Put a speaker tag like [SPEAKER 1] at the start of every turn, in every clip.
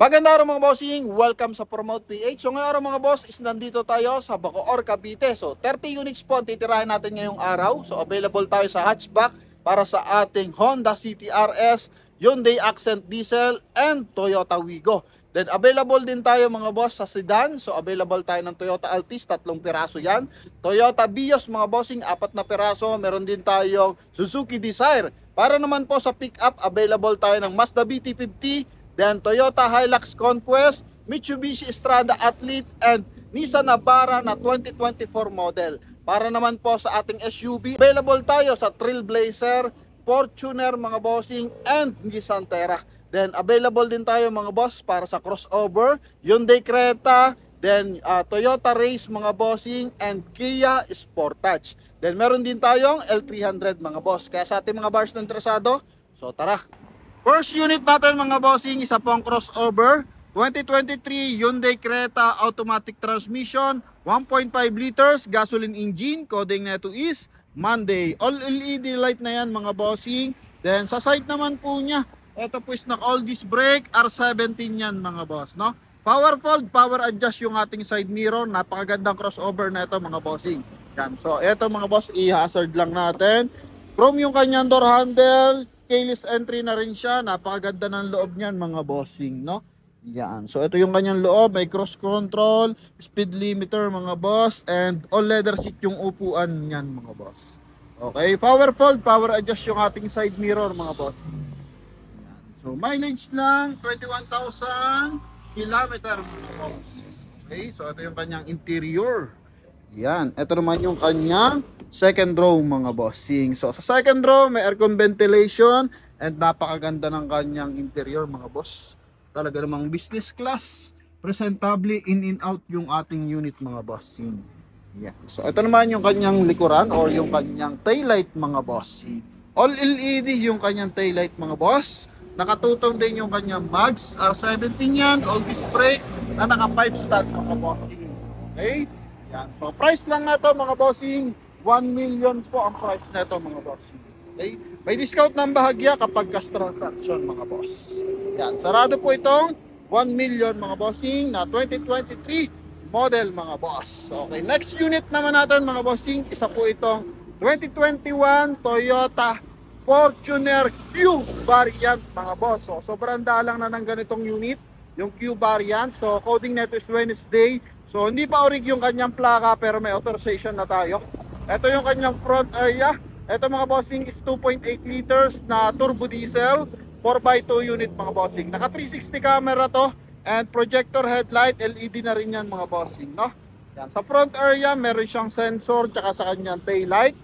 [SPEAKER 1] Magandang araw mga bossing, welcome sa Promote PH. So ngayong araw mga boss is nandito tayo sa Bacoor, Cavite. So 30 units po ang titirahin natin ngayong araw. So available tayo sa hatchback para sa ating Honda City RS, Hyundai Accent Diesel, and Toyota Wigo. Then available din tayo mga boss sa sedan. So available tayo ng Toyota Altis, 3 piraso yan. Toyota Vios mga bossing, 4 na piraso. Meron din tayong Suzuki Desire. Para naman po sa pick-up, available tayo ng Mazda BT50, then Toyota Hilux Conquest, Mitsubishi Strada Athlete, and Nissan Navara na 2024 model. Para naman po sa ating SUV, available tayo sa Trailblazer, Fortuner mga bossing, and Nissan Terra. Then available din tayo mga boss para sa crossover, Hyundai Creta, then Toyota Race mga bossing, and Kia Sportage. Then meron din tayong L300 mga boss. Kaya sa ating mga buyers na interesado, so tara! First unit natin mga bossing, isa pong crossover 2023 Hyundai Creta automatic transmission, 1.5 liters gasoline engine, coding nito is Monday. All LED light na yan mga bossing. Then sa side naman po niya, ito po is naka all disc brake, R17 yan mga boss, no? Power fold, power adjust yung ating side mirror. Napakagandang crossover na ito mga bossing. Yan. So ito mga boss, i-hazard lang natin. Chrome yung kanyang door handle, keyless entry na rin siya. Napakaganda ng loob niyan mga bossing, no? Yan. So ito yung kanyang loob, may cross control, speed limiter mga boss, and all leather seat yung upuan niyan mga boss. Okay, power fold, power adjust yung ating side mirror mga boss. Yan. So mileage lang 21,000 kilometer mga boss. Okay, so ito yung kanyang interior. Yan, ito naman yung kanyang second row mga bossing. So sa second row may aircon ventilation and napakaganda ng kanyang interior mga boss. Talaga namang business class, presentably in and out yung ating unit mga bossing. Yan. So ito naman yung kanyang likuran or yung kanyang taillight mga bossing. All LED yung kanyang taillight mga boss. Nakatutong din yung kanyang mags, R17 yan, all disc brake na naka 5 stud mga bossing. Okay? Yan. So price lang na ito mga bossing, 1 million po ang price na ito mga bossing. Okay? May discount ng bahagya kapag cash transaction mga boss. Yan. Sarado po itong 1 million mga bossing na 2023 model mga boss. Okay, next unit naman natin mga bossing, isa po itong 2021 Toyota Fortuner Q variant mga boss. So sobrang dalang na ng ganitong unit, yung Q variant. So coding nito is Wednesday. So hindi pa orig yung kanyang plaka pero may authorization na tayo. Ito yung kanyang front area. Ito mga bossing is 2.8 liters na turbo diesel, 4x2 unit mga bossing. Naka 360 camera to and projector headlight, LED na rin yan mga bossing, no? Yan. Sa front area meron siyang sensor tsaka sa kanyang tail light.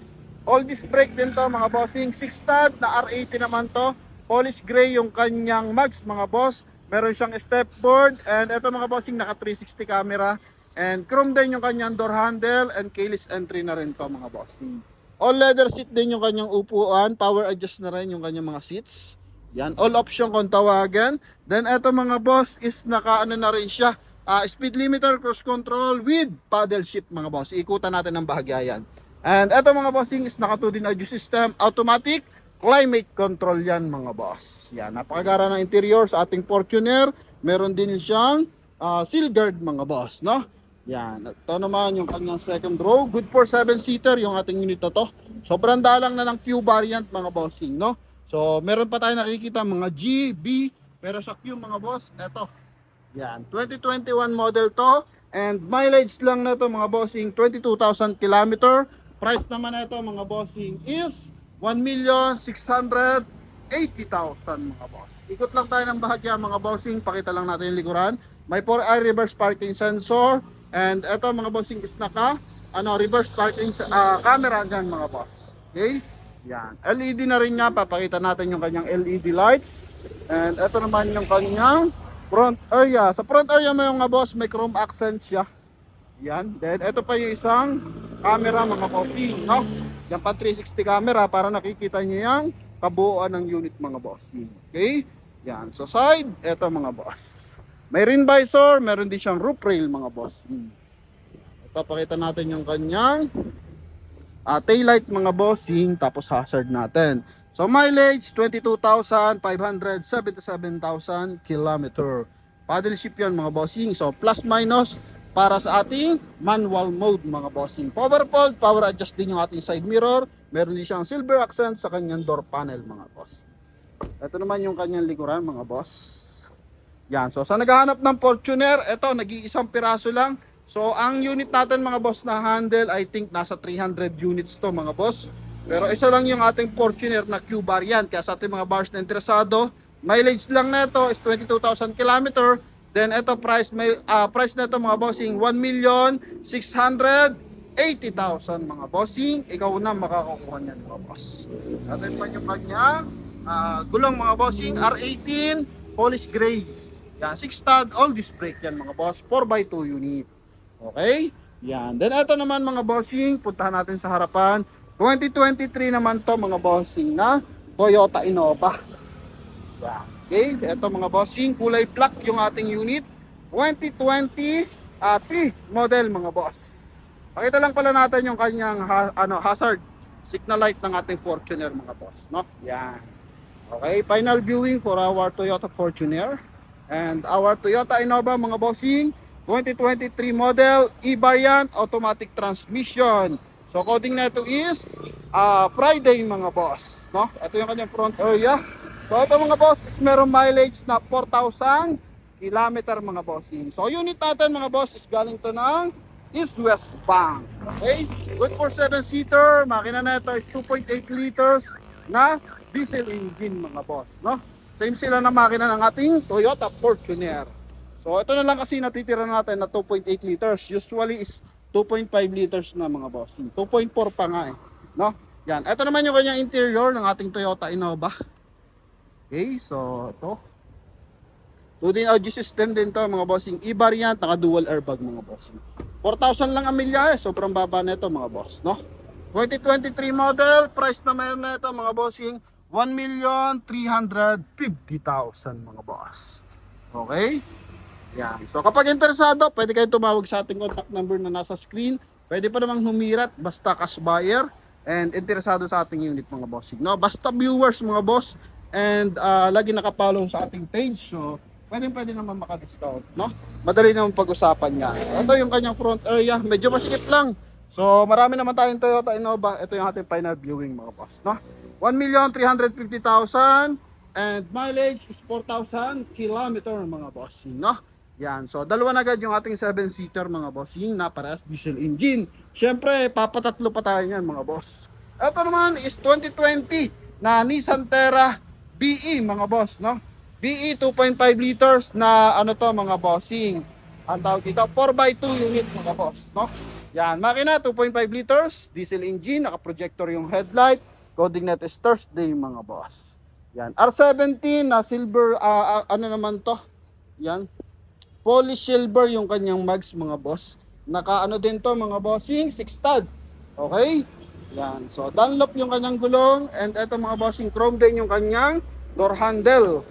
[SPEAKER 1] All disc brake din to mga bossing. 6 stud na R80 naman to. Polish gray yung kanyang mags mga boss. Meron siyang step board and ito mga bossing naka 360 camera. And chrome din yung kanyang door handle and keyless entry na rin to mga bossing. All leather seat din yung kanyang upuan. Power adjust na rin yung kanyang mga seats. Yan, all option kung tawagan. Then eto mga boss is naka ano na rin siya. Speed limiter, cruise control with paddle shift mga boss. Ikutan natin ng bahagya yan. And eto mga bossing is naka 2 din audio system, automatic climate control yan mga boss. Yan, napakagara ng interior sa ating Fortuner. Meron din siyang seal guard mga boss, no? Yan, ito naman yung kanyang second row. Good for 7-seater yung ating unit na to. Sobrang dalang na ng Q variant mga bossing, no? So meron pa tayo nakikita mga G, B, pero sa Q mga boss, eto. Yan, 2021 model to. And mileage lang na to mga bossing, 22,000 kilometer. Price naman na ito mga bossing is 1,680,000 mga boss. Ikot lang tayo ng bahagya mga bossing. Pakita lang natin yung likuran. May 4i reverse parking sensor. And ito mga bossing is naka reverse parking camera dyan mga boss. Okay? Yan. LED na rin niya. Papakita natin yung kanyang LED lights. And ito naman yung kanyang front area. Sa front area mo yung mga boss, may chrome accent siya. Yan. Then ito pa yung isang camera mga bossing, no? Yan pa 360 camera para nakikita niyo yung kabuuan ng unit mga bossing. Okay? Yan. So side, ito mga boss. May rim visor, meron din siyang roof rail mga bossing. Ito pakita natin yung kanyang taillight mga bossing, tapos hazard natin. So mileage 22,577,000 kilometer. paddle shift yan mga bossing. So plus minus para sa ating manual mode mga bossing. Power fold, power adjust din yung ating side mirror. Meron din siyang silver accent sa kanyang door panel mga boss. Ito naman yung kanyang likuran mga boss. Yan, so sa naghahanap ng Fortuner, ito nag-iisang piraso lang. So ang unit natin mga boss na handle, I think nasa 300 units to mga boss. Pero isa lang yung ating Fortuner na Q variant. Kaya sa ating mga buyers na interesado, mileage lang na ito is 22,000 km. Then ito price na ito mga bossing 1,680,000 mga bossing. Ikaw na makakakuha niyan mga boss. Atin pa yung kanya gulong mga bossing R18 polish gray. Yan, 6 stud all disc brake yan mga boss, 4x2 unit. Okay? Yan. Then ito naman mga bossing, puntahan natin sa harapan. 2023 naman to mga bossing na Toyota Innova. Yan. Okay, ito mga bossing, kulay black yung ating unit. 2023 model mga boss. Pakita lang pala natin yung kanyang hazard signal light ng ating Fortuner mga boss, no? Yan. Okay, final viewing for our Toyota Fortuner and our Toyota Innova mga bossing, 2023 model, E-variant, automatic transmission. So coding nito is Friday mga boss, no? Ito yung kanyang front area. So ito mga boss is meron mileage na 4,000 kilometer mga bossing. So unit natin mga boss is galing to ng East-West Bank. Okay? Good for 7-seater. Makina na ito is 2.8 liters na diesel engine mga boss, no? Same sila na makina ng ating Toyota Fortuner. So ito na lang kasi natitira natin na 2.8 liters. Usually is 2.5 liters na mga boss. 2.4 pa nga eh, no? Yan. Ito naman yung kanyang interior ng ating Toyota Innova. Okay, so ito 2-din audio system din to mga bossing. E-variant, naka dual airbag mga bossing. 4,000 lang ang milyahe, sobrang baba na ito mga boss, no? 2023 model, price na mayroon na ito mga bossing 1,350,000 mga boss. Okay? Yan. So kapag interesado, pwede kayo tumawag sa ating contact number na nasa screen. Pwede pa namang humirat basta cash buyer and interesado sa ating unit mga bossing, no? Basta viewers mga boss and lagi nakapollow sa ating page. So pwede naman maka-discount, no? Madali naman pag-usapan niya. So, ito yung kanyang front area, medyo masikip lang. So marami naman tayong Toyota Innova. Ito yung ating final viewing mga boss, no? 1,350,000 and mileage is 4,000 kilometer mga bossing, no? Yan, so dalawa na agad yung ating 7-seater mga bossing na parehas diesel engine. Syempre papatatlo pa tayo niyan mga boss. Ito naman is 2020 na Nissan Terra BE mga boss, no? BE 2.5 liters na ano to mga bossing. Ang tawag dito 4x2 unit mga boss, no? Yan, makina 2.5 liters, diesel engine, naka-projector yung headlight, coding net is Thursday mga boss. Yan, R17 na silver, ano naman to? Yan, polish silver yung kanyang mags mga boss. Naka ano din to mga bossing, 6 stud. Okay? Yan, so Dunlop yung kanyang gulong and eto mga bossing, chrome din yung kanyang door handle.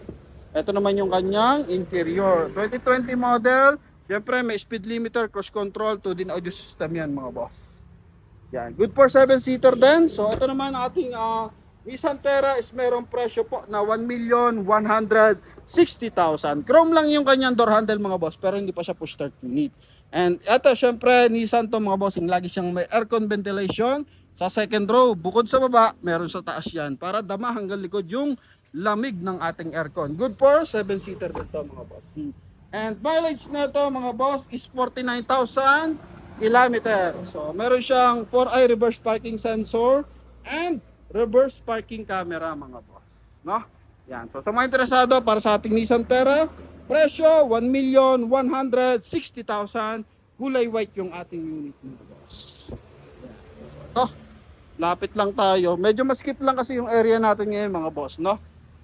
[SPEAKER 1] Ito naman yung kanyang interior. 2020 model. Siyempre may speed limiter, cruise control, 2-din audio system yan mga boss. Yan. Good for 7-seater din. So ito naman ating Nissan Terra is merong presyo po na 1,160,000. Chrome lang yung kanyang door handle mga boss, pero hindi pa siya push start unit. And ito syempre Nissan to mga boss, lagi siyang may aircon ventilation sa second row. Bukod sa baba, meron sa taas yan para dama hanggang likod yung lamig ng ating aircon. Good for 7-seater dito mga boss. And mileage na ito mga boss is 49,000 kilometer. So meron siyang 4i reverse parking sensor and reverse parking camera mga boss, no? Yan. So sa mga interesado para sa ating Nissan Terra, presyo 1,160,000, kulay white yung ating unit mga boss. Yan. So, ito, lapit lang tayo. Medyo maskip lang kasi yung area natin ngayon mga boss, no?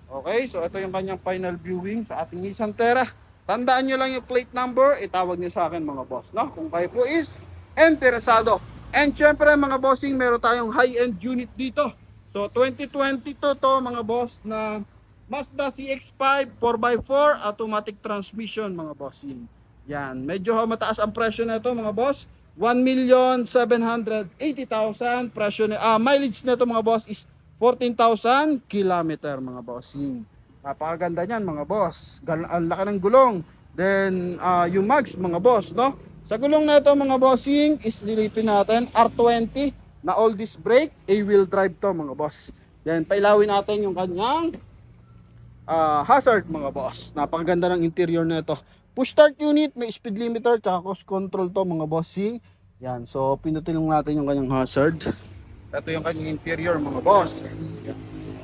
[SPEAKER 1] Okay, so ito yung kanyang final viewing sa ating Nissan Terra. Tandaan nyo lang yung plate number, itawag nyo sa akin mga boss, no? Kung kayo po is interesado. And syempre mga bossing, meron tayong high-end unit dito. So 2022 to mga boss na Mazda CX-5 4x4 automatic transmission mga bossing. Yan, medyo mataas ang presyo na ito mga boss. 1,780,000 presyo na, mileage na ito mga boss is 14,000 kilometer mga bossing. Napakaganda niyan mga boss. Ang laki ng gulong. Then yung mags mga boss, no? Sa gulong na ito mga bossing, isilipin natin R20 na all disc brake, A-wheel drive to mga boss. Then pailawin natin yung kanyang hazard mga boss. Napakaganda ng interior na ito. Push start unit, may speed limiter, tsaka cruise control to mga bossing. Yan, so pinutin lang natin yung kanyang hazard. Ito yung kanyang interior mga boss. Yan.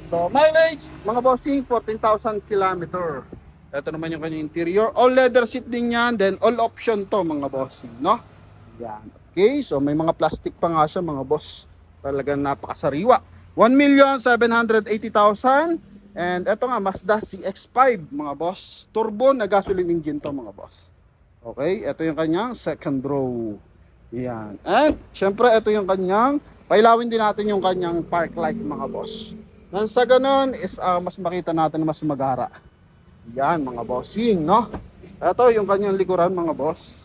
[SPEAKER 1] So mileage mga bossing 14,000 km. Ito naman yung kanyang interior. All leather seat din yan. Then all option to mga bossing, no? Yan. Okay, so may mga plastic pa nga siya mga boss. Talagang napakasariwa. 1,780,000. And ito nga Mazda CX-5 mga boss. Turbo na gasoline engine to mga boss. Okay, ito yung kanyang second row. Yan. And syempre ito yung kanyang, pailawin din natin yung kanyang park light mga boss. Nang sa ganun is mas makita natin mas magara. Yan mga bossing, no? Ito yung kanyang likuran mga boss.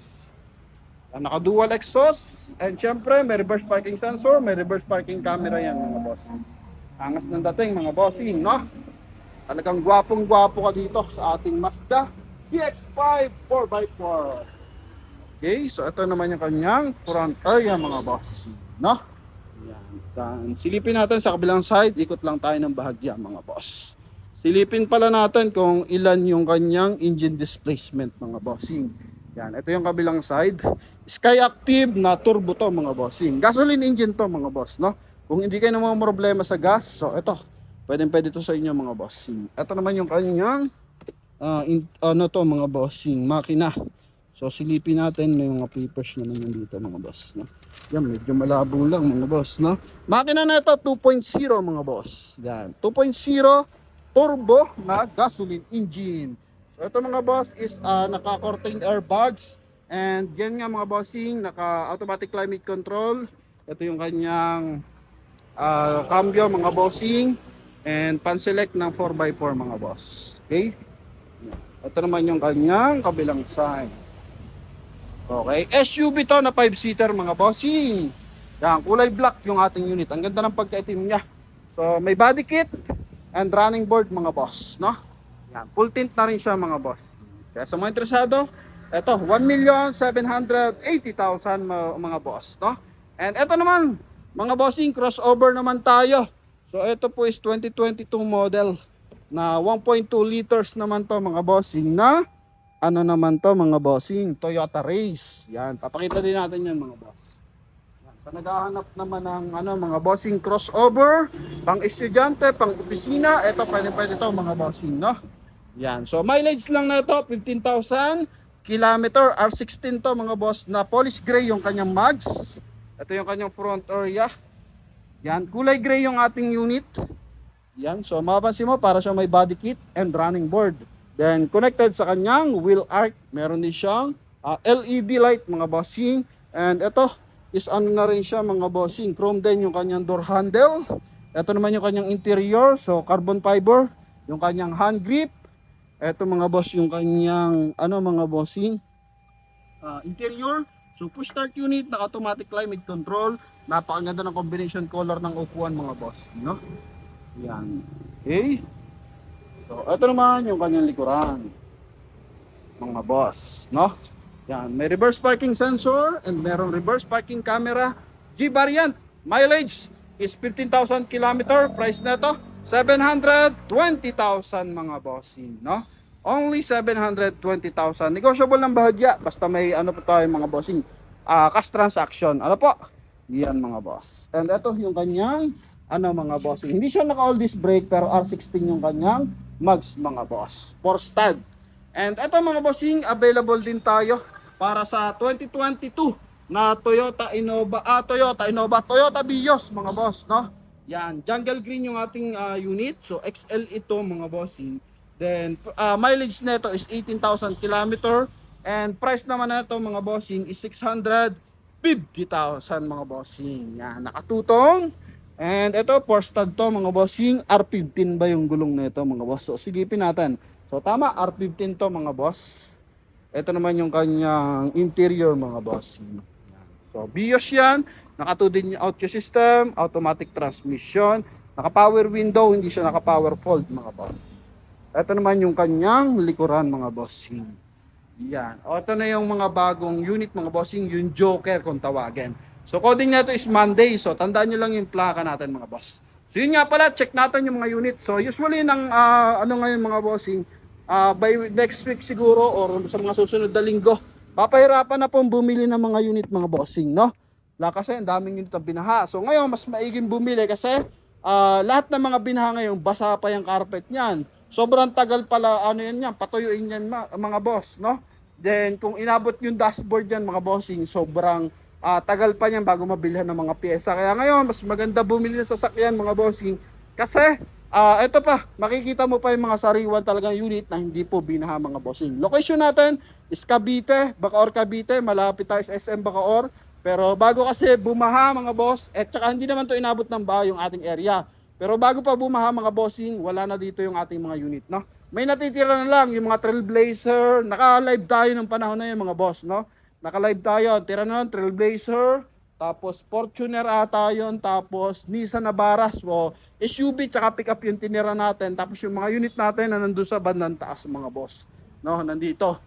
[SPEAKER 1] Naka dual exhaust. And syempre may reverse parking sensor, may reverse parking camera yan mga boss. Angas ng dating mga bossing, no? Talagang gwapong gwapo ka dito sa ating Mazda CX-5 4x4. Okay, so ito naman yung kanyang front area mga boss, no? Yan. Dan silipin natin sa kabilang side, ikot lang tayo ng bahagya mga boss. Silipin pala natin kung ilan yung kanyang engine displacement mga bossing. Yan, ito yung kabilang side. Sky Active na turbo to mga bossing. Gasoline engine to mga boss, no? Kung hindi kayo na mga problema sa gas, so ito, pwede to sa inyo mga bossing. Ito naman yung kanyang ano to mga bossing, makina. So silipin natin, may mga papers naman yung dito mga boss, no? Yan, medyo malabo lang mga boss, no? Makina na ito 2.0 mga boss. Yan, 2.0 turbo na gasoline engine. So ito mga boss is naka-curtain airbags, and yan nga mga bossing, naka-automatic climate control. Ito yung kanyang cambio mga bossing, and pan-select ng 4x4 mga boss. Okay? Ito naman yung kanyang kabilang side. Okay, SUV to na 5-seater mga bossing. Yan, kulay black yung ating unit. Ang ganda ng pagkaitim niya. So may body kit and running board mga boss, no? Yan, full tint na rin siya mga boss. Kaya sa mga interesado, ito 1,780,000 mga boss, no? And ito naman mga bossing, crossover naman tayo. So ito po is 2022 model na 1.2 liters naman to mga bossing, na ano naman to mga bossing, Toyota Race. Yan, papakita din natin yan mga boss. Sa naghahanap naman ng mga bossing crossover, pang estudyante, pang opisina, ito pwede to mga bossing, no? Yan. So mileage lang na ito, 15,000 kilometer, R16 to mga boss, na polish gray yung kanyang mags. Ito yung kanyang front area. Yan, kulay gray yung ating unit. Yan, so mapapansin mo para siya may body kit and running board. Then connected sa kanyang wheel arch, meron din siyang LED light mga bossing. And ito is na rin siya mga bossing, chrome din yung kanyang door handle. Ito naman yung kanyang interior, so carbon fiber yung kanyang hand grip. Ito mga boss yung kanyang mga bossing interior. So push start unit, na automatic climate control. Napakaganda ng combination color ng upuan mga boss, no? Yan. Okay. So ito naman yung kanyang likuran mga boss, no? Yan, may reverse parking sensor and merong reverse parking camera. G variant, mileage is 15,000 km. Price na to 720,000 mga bossing, no? Only 720,000. Negotiable ng bahagya basta may po tayo mga bossing, cash transaction. Ano po? Yan mga boss. And ito yung kanyang mga bossing. Hindi siya naka all disc brake pero R16 yung kanyang mags mga boss. 4 stud. And ito mga bossing, available din tayo para sa 2022 na Toyota Vios mga boss, no? Yan, jungle green yung ating unit. So XL ito mga bossing. Then mileage nito is 18,000 km, and price naman nito mga bossing is 650,000 mga bossing. Yan, nakatutong. And ito 4 stud to mga bossing. R15 ba yung gulong nito mga boss? So silipin natin. So tama, R15 to mga boss. Ito naman yung kanyang interior mga bossing. So Vios yan, naka 2 din yung audio system, automatic transmission, naka power window, hindi siya naka power fold mga boss. Ito naman yung kanyang likuran mga bossing. Yan. O, ito na yung mga bagong unit mga bossing, yung Joker kung tawagin. So coding nito is Monday. So tandaan nyo lang yung plaka natin mga boss. So yun nga pala, check natin yung mga unit. So usually ng ano ngayon mga bossing, by next week siguro or sa mga susunod na linggo, papahirapan na pong bumili ng mga unit mga bossing, no? Kasi ang daming unit ang binaha. So ngayon mas maiging bumili kasi lahat ng mga binaha ngayon basa pa yung carpet niyan. Sobrang tagal pala ano yan, patuyuin yan mga boss, no? Then kung inabot yung dashboard yan mga bossing, sobrang tagal pa niyan bago mabilhan ng mga pyesa. Kaya ngayon, mas maganda bumili ng sasakyan mga bossing. Kasi, ito pa, makikita mo pa yung mga sariwan talagang unit na hindi po binaha mga bossing. Location natin is Cavite, Bacoor Cavite. Malapit tayo sa SM Bacoor. Pero bago kasi bumaha mga boss, tsaka hindi naman to inabot ng baha yung ating area. Pero bago pa bumaha mga bossing, wala na dito yung ating mga unit, no? May natitira na lang yung mga Trailblazer. Naka-live tayo ng panahon na yun mga boss, no? Naka-live tayo. Tira na nun, Trailblazer. Tapos Fortuner ata yun. Tapos Nissan Navara. So, SUV tsaka pickup yung tinira natin. Tapos yung mga unit natin na nandun sa bandang taas mga boss. No, nandito.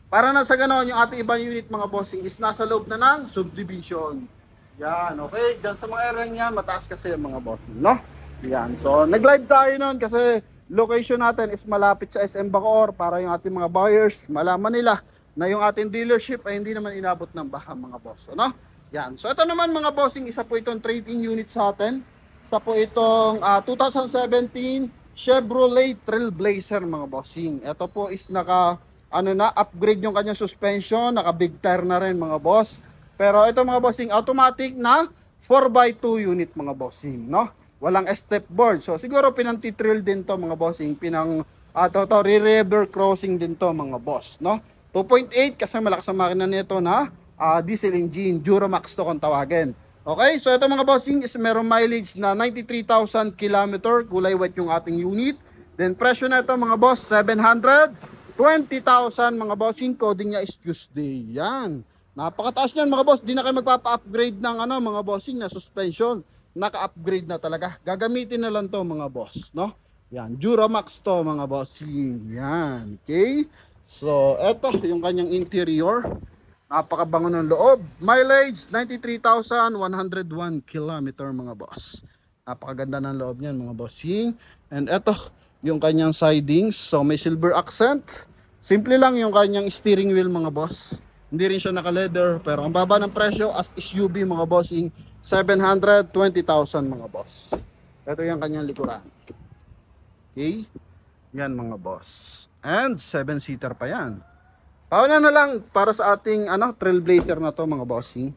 [SPEAKER 1] Para na sa ganoon, yung ating ibang unit mga bossing is nasa loob na ng subdivision. Yan, okay. Diyan sa mga area yan, mataas kasi yung mga bossing, no? Yan. So, nag-live tayo nun kasi location natin is malapit sa SM Bacoor para yung ating mga buyers malaman nila na yung ating dealership ay hindi naman inabot ng baha mga boss, ano? Yan. So ito naman mga bossing, isa po itong trade-in unit sa atin. Isa po itong 2017 Chevrolet Trailblazer mga bossing. Ito po is naka upgrade yung kanyang suspension, naka big tire na rin mga boss. Pero ito mga bossing, automatic na 4x2 unit mga bossing, no? Walang step board. So siguro pinantitrill din to mga bossing, re-rever crossing din to mga boss, no? 2.8 kasi malakas ang makina nito na diesel engine, Duramax to kung tawagin. Okay, so ito mga bossing is meron mileage na 93,000 km, kulay white yung ating unit. Then presyo na ito mga boss, 720,000 mga bossing, coding niya is Tuesday. Yan. Napakataas niyan mga boss, di na kayo magpapa-upgrade ng mga bossing na suspension. Naka-upgrade na talaga. Gagamitin na lang to mga boss, no? Yan, Duramax to mga bossing. Yan, okay? So, eto yung kanyang interior. Napakabango ng loob. Mileage 93,101 km mga boss. Napakaganda ng loob niyan mga bossing. And eto yung kanyang sidings. So, may silver accent. Simple lang yung kanyang steering wheel mga boss. Hindi rin siya naka-leather, pero ang baba ng presyo as SUV mga bossing, 720,000 mga boss. Ito yung kanyang likuran. Okay? Yan mga boss. And 7-seater pa yan. Pauna na lang para sa ating Trailblazer na to mga bossing.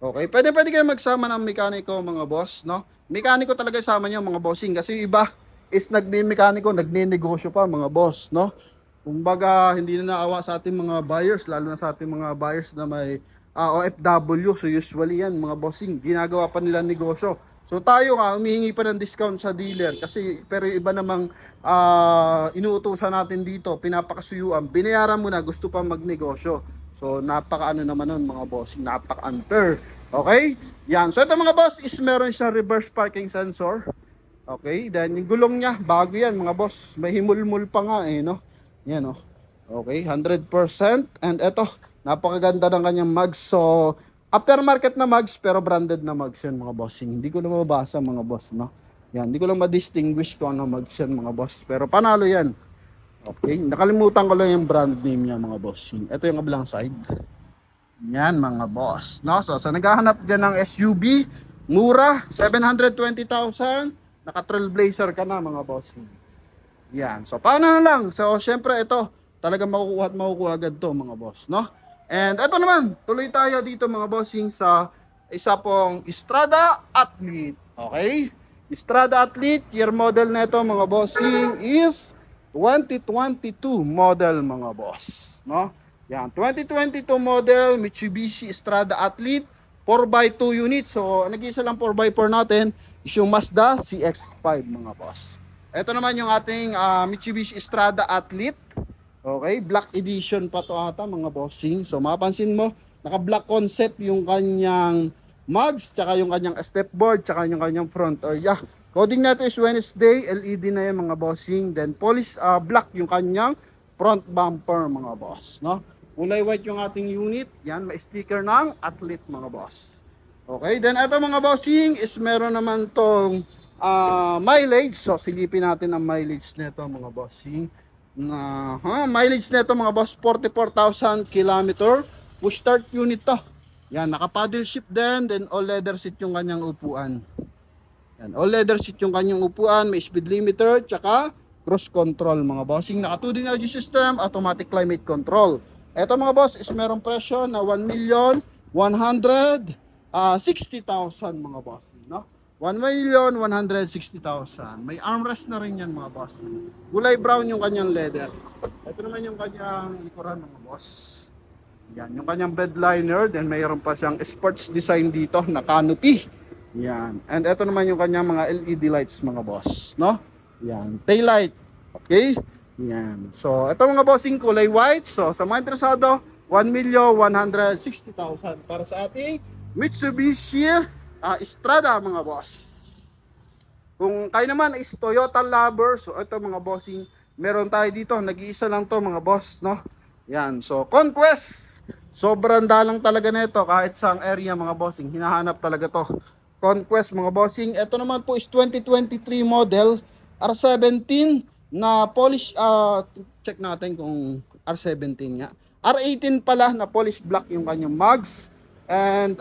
[SPEAKER 1] Okay, pwede kayo magsama ng mekaniko mga boss, no? Mekaniko talaga isama niyo mga bossing kasi iba is nagme-mekaniko, nagne-negosyo pa mga boss, no? Kumbaga, hindi na naawa sa ating mga buyers, lalo na sa ating mga buyers na may OFW. So usually yan mga bossing, ginagawa pa nila negosyo. So tayo nga, humihingi pa ng discount sa dealer kasi pero iba namang inuutusan natin dito, pinapakasuyuan, binayaran mo na, gusto pa magnegosyo. So napaka naman nun mga bossing, napaka-unfair. Okay? Yan. So ito mga boss is meron siyang reverse parking sensor. Okay? Then yung gulong niya, bago yan mga boss, may himulmul pa nga no? Yan okay, 100%. And eto, napakaganda ng kanyang mags. So aftermarket na mags pero branded na mags yan mga bossing. Hindi ko na mabasa mga boss, no? Yan, hindi ko lang ma-distinguish kung ano mags yan mga boss. Pero panalo yan. Okay, nakalimutan ko lang yung brand name niya mga bossing. Ito yung kabilang side. Yan mga boss, no? So sa naghahanap dyan ng SUV, mura, 720,000, naka Trailblazer ka na mga bossing. Yan. So paano na lang? So syempre ito, talagang makukuha agad to mga boss, no? And ito naman, tuloy tayo dito mga bossing sa isa pong Strada Athlete. Okay? Strada Athlete, year model na ito mga bossing is 2022 model mga boss, no? Yan, 2022 model Mitsubishi Strada Athlete 4x2 unit. So nag-isa lang 4x4 natin is yung Mazda CX-5 mga boss. Ito naman yung ating Mitsubishi Strada Athlete. Okay, black edition pa to ata mga bossing. So mapapansin mo, naka-black concept yung kanyang mugs, tsaka yung kanyang step board, tsaka yung kanyang front area. Coding natin is Wednesday, LED na yung mga bossing. Then polish black yung kanyang front bumper mga boss, no? Kulay white yung ating unit. Yan, may sticker ng Athlete mga boss. Okay, then ito mga bossing is meron naman tong mileage. So silipin natin ang mileage nito mga bossing. Mileage nito mga boss, 44,000 km. Push start unit to. Yan, naka paddle shift din, then all leather seat yung kanyang upuan. Yan, all leather seat yung kanyang upuan, may speed limiter, tsaka cruise control mga bossing. Naka 2D audio system, automatic climate control. Ito mga boss is merong presyo na 1,160,000 mga boss, no? 1,160,000. May armrest na rin yan mga boss. Kulay brown yung kanyang leather. Ito naman yung kanyang likuran mga boss. Yan, yung kanyang bed liner. Then mayroon pa siyang sports design dito na canopy. Yan. And ito naman yung kanyang mga LED lights mga boss, no? Yan, tail light. Okay? Yan. So, ito mga bossing kulay white. So, sa mga interesado, 1,160,000 para sa ating Mitsubishi Strada mga boss. Kung kayo naman is Toyota lover, so ito mga bossing, meron tayo dito. Nag-iisa lang to mga boss, no? Yan. So, Conquest. Sobrang dalang talaga nito kahit sa area mga bossing. Hinahanap talaga to. Conquest mga bossing. Ito naman po is 2023 model R17 na polish, check natin kung R17 nga. R18 pala na polish black yung kanyang mugs. And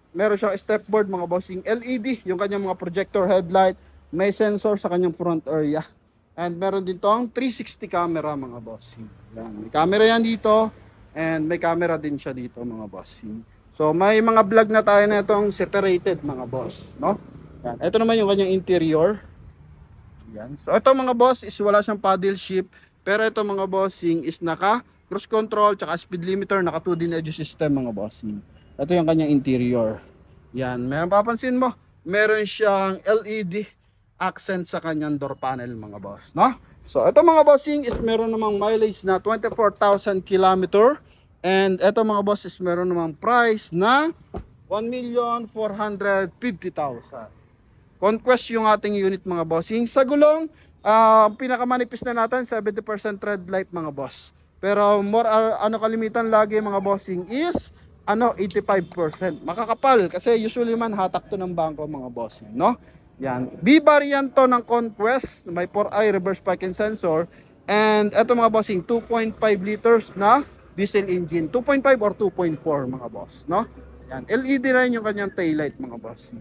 [SPEAKER 1] meron siyang stepboard mga bossing. LED yung kanyang mga projector headlight. May sensor sa kanyang front area. And meron din tong 360 camera mga bossing. Yan. May camera yan dito. And may camera din siya dito mga bossing. So may mga vlog na tayo na itong separated mga boss, no? Yan. Ito naman yung kanyang interior. Yan. So ito mga boss is wala siyang paddle shift, pero ito mga bossing is naka cruise control tsaka speed limiter, naka 2D audio system mga bossing. Ito yung kanyang interior. Yan, meron papansin mo, meron siyang LED accent sa kanyang door panel mga boss, no? So ito mga bossing is meron namang mileage na 24,000 km. And ito mga boss is meron namang price na 1,450,000. Conquest yung ating unit mga bossing. Sa gulong, pinakamanipis na natin 70% tread light mga boss. Pero more kalimitan lagi mga bossing is 85%. Makakapal kasi usually man hatak to ng bangko mga bossing, no? Yan. B variant to ng Conquest, may 4i reverse parking sensor. And ito mga bossing, 2.5 liters na diesel engine, 2.5 or 2.4 mga boss, no? Yan. LED rin yung kanyang taillight mga bossing.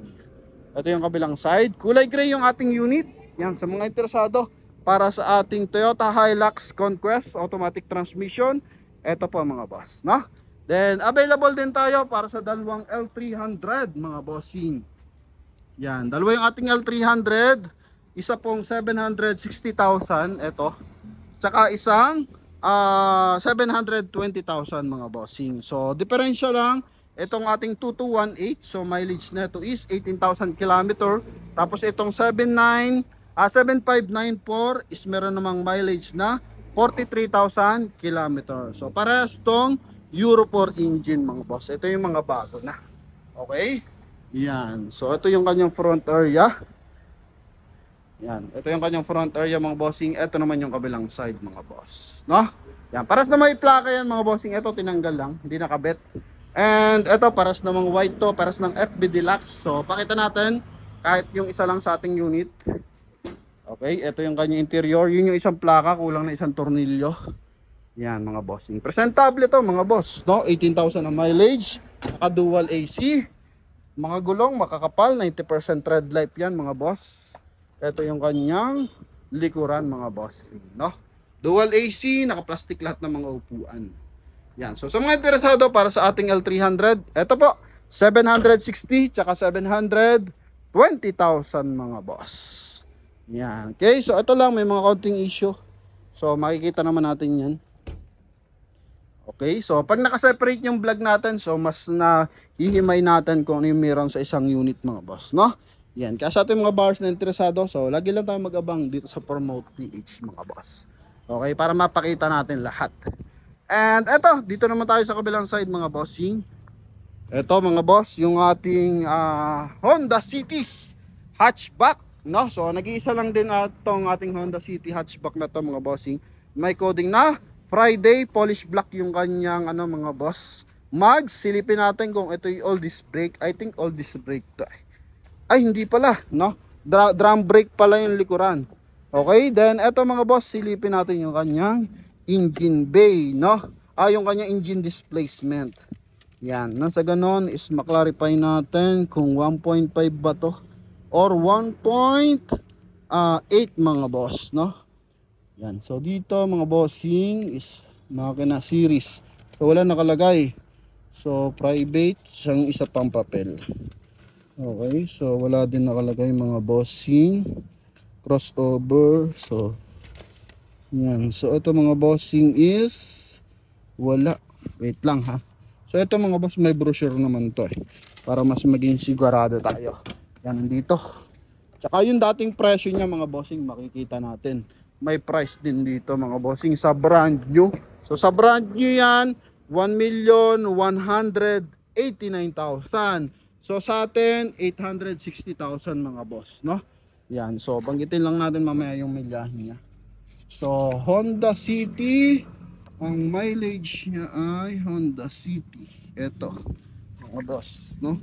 [SPEAKER 1] Ito yung kabilang side. Kulay gray yung ating unit. Yan, sa mga interesado para sa ating Toyota Hilux Conquest automatic transmission. Ito po mga boss, no? Then available din tayo para sa dalawang L300 mga bossing. Yan, dalawa yung ating L300. Isa pong 760,000 ito. Tsaka isang 720,000 mga bossing. So diferensya lang. Itong ating 2218, so mileage na ito is 18,000 km. Tapos itong 7594 is meron namang mileage na 43,000 km. So parehas tong Euro 4 engine mga boss. Ito yung mga bago na. Okay? Yan. So ito yung kanyang front area. Yan. Ito yung kanyang front area mga bossing. Ito naman yung kabilang side mga boss. No? Yan. Paras na may plaka yan mga bossing. Ito tinanggal lang. Hindi nakabit. And ito paras namang white to, paras ng FB Deluxe. So pakita natin kahit yung isa lang sa ating unit. Okay, ito yung kanyang interior. Yun yung isang plaka, kulang na isang tornilyo. Yan mga bossing. Presentable ito mga boss, no? 18,000 ang mileage, naka dual AC. Mga gulong makakapal, 90% tread life yan mga boss. Ito yung kanyang likuran mga bossing, no? Dual AC, naka plastic lahat ng mga upuan. Yan. So sa mga interesado para sa ating L300, ito po, 760 tsaka 720,000 mga boss. Yan. Okay, so ito lang, may mga counting issue. So makikita naman natin yan. Okay, so pag nakaseparate yung vlog natin, so mas na hihimay natin kung ano yung meron sa isang unit mga boss, no? Yan. Kaya sa ating mga buyers na interesado, so lagi lang tayo mag-abang dito sa Promote PH mga boss. Okay, para mapakita natin lahat. And eto, dito naman tayo sa kabilang side mga bossing. Eto mga boss, yung ating Honda City hatchback, no? So nag-iisa lang din itong ating Honda City hatchback na to mga bossing. May coding na Friday. Polish black yung kanyang ano mga boss. Mags, silipin natin kung ito yung all disc brake. I think all disc brake to. Ay, hindi pala, no? Drum brake pala yung likuran. Okay, then eto mga boss, silipin natin yung kanyang engine bay, no? Yung kanyang engine displacement. Yan, nang sa ganon is maklarify natin kung 1.5 ba to or 1.8 mga boss, no? Yan, so dito mga bossing is makina series. So wala nakalagay. So private, isang isa pang papel. Okay, so wala din nakalagay mga bossing. Crossover. So yan, so ito mga bossing is wala. Wait lang ha. So ito mga boss, may brochure naman to para mas maging sigurado tayo. Yan dito. Tsaka yung dating presyo niya mga bossing, makikita natin. May price din dito mga bossing sa brand new. So sa brand new yan, 1,189,000. So sa atin 860,000 mga boss, no? Yan, so banggitin lang natin mamaya yung milyahe niya. So Honda City, ang mileage niya ay Honda City. Ito mga boss, no?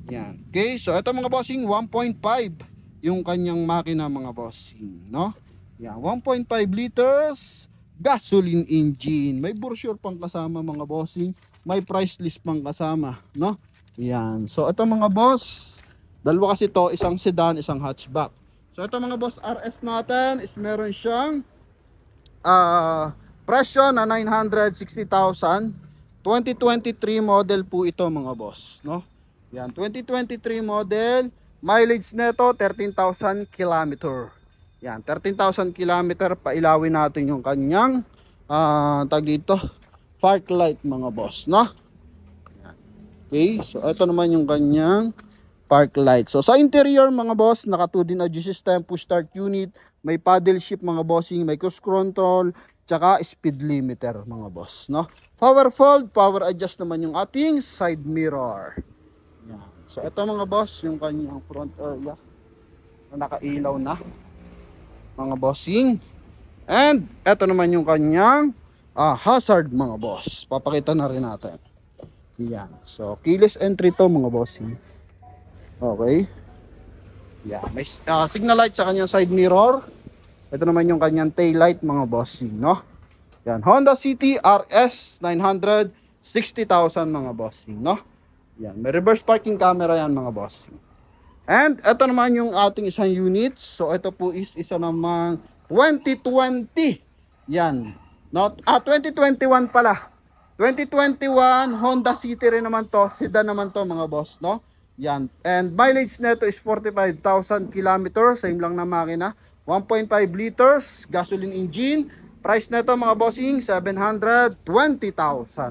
[SPEAKER 1] Yan. Okay, so ito mga bossing 1.5 yung kanyang makina mga bossing, no? Yan, 1.5 liters gasoline engine. May brochure pang kasama mga bossing. May price list pang kasama, no? Yan. So ito mga boss, dalawa kasi to, isang sedan, isang hatchback. So ito mga boss, RS natin is meron siyang presyo na 960,000. 2023 model po ito mga boss, no? Yan, 2023 model. Mileage nito 13,000 kilometer. Yan, 13,000 kilometer. Pailawin natin yung kanyang tag dito, park light mga boss, no? Yan. Okay, so ito naman yung kanyang park light. So sa interior mga boss, naka 2 din audio system, push start unit, may paddle shift mga bossing, may cruise control, tsaka speed limiter mga boss, no? Power fold, power adjust naman yung ating side mirror. Yan. So ito mga boss, yung kanyang front area na nakailaw na mga bossing. And ito naman yung kanyang hazard mga boss. Papakita na rin natin. Yan. So keyless entry to mga bossing. Okay. Yeah, may signal light sa kanyang side mirror. Ito naman yung kanyang tail light mga bossing, no? Yan, Honda City RS 960,000 mga bossing, no? Yan, may reverse parking camera yan mga bossing. And ito naman yung ating isang unit. So ito po is isa namang 2020. Yan. Not 2021 pala. 2021 Honda City rin naman to, sedan naman to mga boss, no? Yan. And mileage nito is 45,000 kilometers, same lang na makina. 1.5 liters gasoline engine. Price nito mga bossing 720,000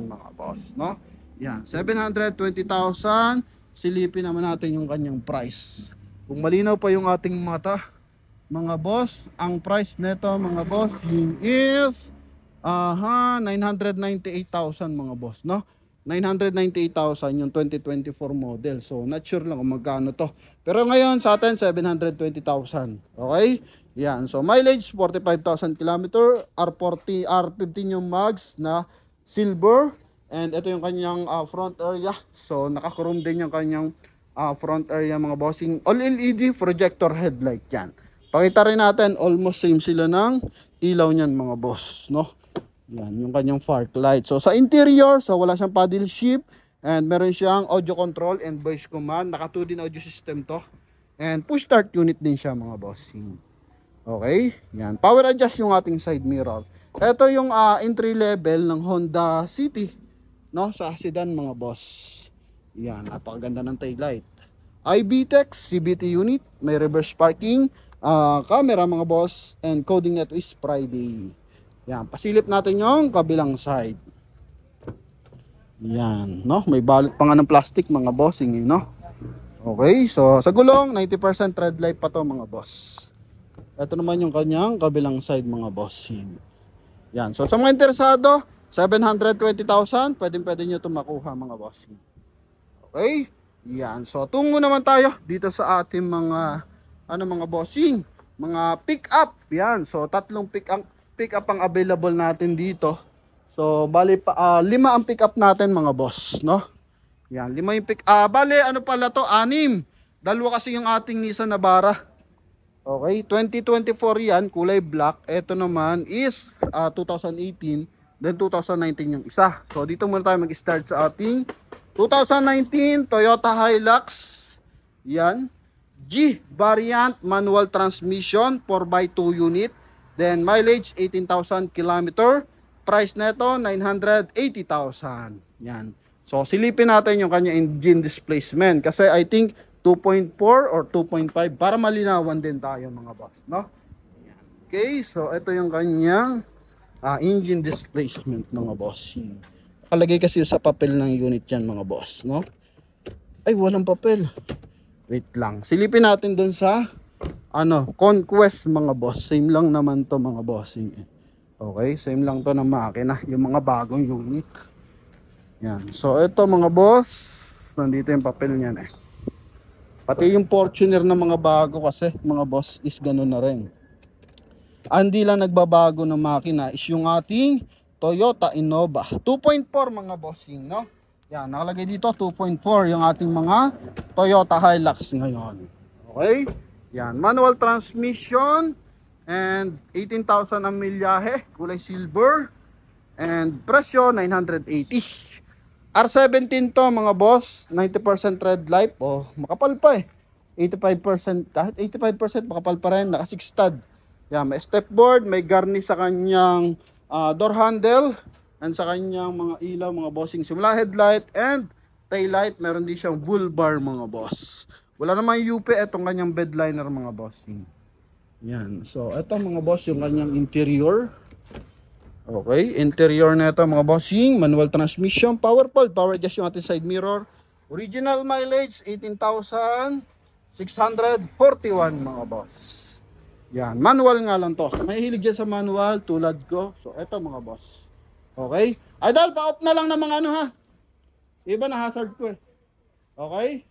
[SPEAKER 1] mga boss, no? Yan, 720,000. Silipin naman natin yung kanyang price. Kung malinaw pa yung ating mata, mga boss, ang price nito mga boss is 998,000 mga boss, no? 998,000 yung 2024 model. So not sure lang kung magkano to. Pero ngayon sa atin 720,000. Okay? Yan. So mileage 45,000 km, R40, R15 yung mags na silver. And ito yung kanyang front area. So naka-chrome din yung kanyang front area mga bossing. All LED projector headlight yan. Pakita rin natin, almost same sila ng ilaw niyan mga boss, no? Yan, yung kanyang park light. So sa interior, so wala siyang paddle shift. And meron siyang audio control and voice command. Naka 2 din audio system to. And push start unit din siya mga bossing. Okay? Yan. Power adjust yung ating side mirror. Ito yung entry level ng Honda City, no, sa sedan mga boss. Yan, napakaganda ng tail light. iBTEC CVT unit, may reverse parking, camera mga boss, and coding nito is Friday. Yan, pasilip natin yung kabilang side. Yan, no, may balot pa nga ng plastic mga bossing, no. Okay, so sa gulong 90% red light pa to mga boss. Ito naman yung kanyang kabilang side mga bossing. Yan, so sa mga interesado, 720,000, pwede nyo ito makuha mga bossing. Okay? Yan. So tungo naman tayo dito sa ating mga mga bossing, mga pick up. Yan. So tatlong pick up ang available natin dito. So bali pa 5 ang pick up natin mga boss, no? Yan, 5 yung bali ano pala to, 6. Dalawa kasi yung ating Nissan Navara. Okay, 2024 yan, kulay black. Ito naman is 2018, then 2019 yung isa. So dito muna tayo mag-start sa ating 2019 Toyota Hilux. Yan, G variant, manual transmission, 4x2 unit. Then mileage 18,000 km. Price neto 980,000. Yan. So silipin natin yung kanya engine displacement kasi I think 2.4 or 2.5 para malinawan din tayo mga boss, no? Yan. Okay, so ito yung kanyang engine displacement mga boss. Nakalagay kasi sa papel ng unit yan mga boss, no? Ay, walang papel. Wait lang. Silipin natin dun sa Conquest mga boss. Same lang naman to mga bossing. Okay, same lang to ng makina, yung mga bagong unit. Yan. So ito mga boss, nandito yung papel niyan eh. Pati yung Fortuner ng mga bago kasi mga boss is ganoon na rin. Hindi lang nagbabago ng makina is yung ating Toyota Innova 2.4 mga bossing, no? Yan, nakalagay dito 2.4 yung ating mga Toyota Hilux ngayon. Okay? Yan, manual transmission and 18,000 ang milyahe, kulay silver, and presyo 980. R17 to mga boss, 90% red light, makapal pa eh. 85%, kahit 85% makapal pa rin, naka 6 stud. Yan, may stepboard, may garnish sa kanyang door handle, and sa kanyang mga ilaw mga bossing, simula headlight and tail light. Meron din siyang bull bar mga boss. Wala namang UP itong kanyang bed liner mga bossing. Yan, so ito mga boss yung kanyang interior. Okay, interior na ito mga bossing, manual transmission, power fold, power adjust yung ating side mirror. Original mileage 18,641 mga boss. Yan, manual nga lang to. So, may hilig dyan sa manual tulad ko. So ito mga boss. Okay, idol, pa-off na lang ng mga ha. Iba na hazard ko eh. Okay.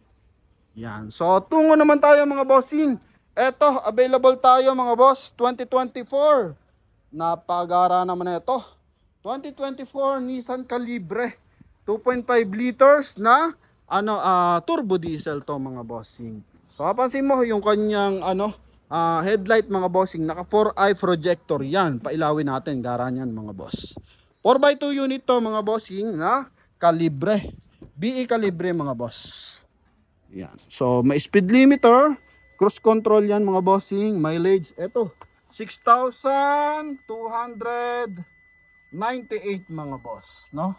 [SPEAKER 1] Yan, so tungo naman tayo mga bossing. Ito, available tayo mga boss, 2024. Napagara naman na ito. 2024 Nissan Calibre 2.5 liters na turbo diesel to mga bossing. So kapansin mo yung kanyang headlight mga bossing, naka 4-eye projector yan. Pailawin natin, gara niyan mga boss. 4x2 unit to mga bossing na Calibre. BE Calibre mga boss. Yan. So may speed limiter, cruise control yan mga bossing, mileage eto 6,298 mga boss, no?